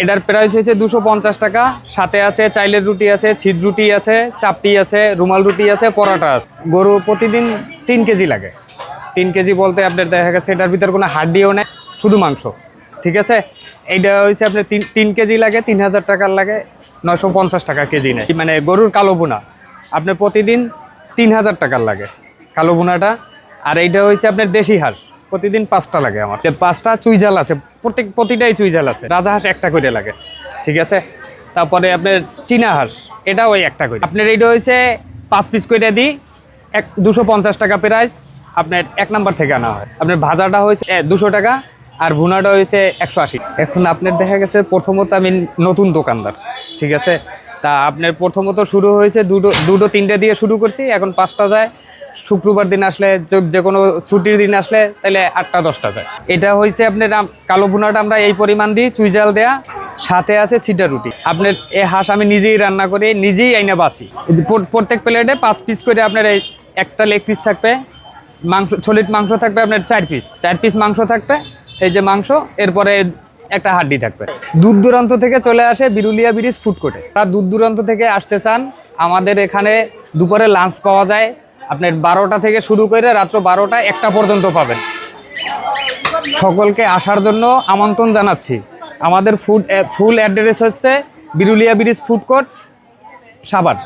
এটার প্রাইস হয়েছে 250 টাকা। সাথে আছে চাইলের রুটি আছে, ছিদ রুটি আছে, চাপটি আছে, রুমাল রুটি আছে, পরোটা আছে। গরু প্রতিদিন 3 কেজি লাগে। 3 কেজি বলতে আপনার দেখা গেছে এটার ভিতর কোনো হাড্ডিও নেই, শুধু মাংস। ঠিক আছে, এইটা হচ্ছে আপনার 3 কেজি লাগে, 3000 টাকার লাগে, 950 টাকা কেজি নেয়। মানে গরুর কালো বোনা আপনার প্রতিদিন 3000 টাকার লাগে কালো বোনাটা। আর এইটা হচ্ছে আপনার দেশি হাঁস, প্রতিদিন 5টা লাগে। আমার 5টা চুইঝাল আছে, প্রতিটাই চুইঝাল আছে। রাজাহাঁস একটা করে লাগে। ঠিক আছে, তারপরে আপনার চীনা হাঁস, এটা ওই একটা করে। আপনার এইটা হচ্ছে 5 পিস করে দিই, 250 টাকা প্রাইস। আপনার 1 নাম্বার থেকে আনা হয়। আপনার ভাজাটা হয়েছে 200 টাকা, আর ভুনাটা হয়েছে 180। এখন আপনার দেখা গেছে প্রথমত আমি নতুন দোকানদার, ঠিক আছে। তা আপনার প্রথমত শুরু হয়েছে দুটো 3টে দিয়ে শুরু করছি, এখন 5টা যায়। শুক্রবার দিন আসলে, যে কোনো ছুটির দিন আসলে তাহলে 8টা 10টা যায়। এটা হয়েছে আপনার কালো ভুনাটা আমরা এই পরিমাণ দিই, চুইজাল দেয়া, সাথে আছে ছিটা রুটি। আপনার এই হাঁস আমি নিজেই রান্না করে নিজেই আইনা বাছি। প্রত্যেক প্লেটে 5 পিস করে আপনার এই একটা লেগ পিস থাকবে, মাংস সলিড মাংস থাকবে আপনার 4 পিস মাংস থাকবে। এই যে মাংস, এরপরে একটা হাড্ডি থাকবে। দূর দূরান্ত থেকে চলে আসে বিরুলিয়া ব্রিজ ফুড কোর্টে। তারা দূর দূরান্ত থেকে আসতে চান, আমাদের এখানে দুপুরে লাঞ্চ পাওয়া যায়। আপনার 12টা থেকে শুরু করে রাত্র 12টা 1টা পর্যন্ত পাবেন। সকলকে আসার জন্য আমন্ত্রণ জানাচ্ছি। আমাদের ফুল অ্যাড্রেস হচ্ছে Birulia bridge food court, Savar.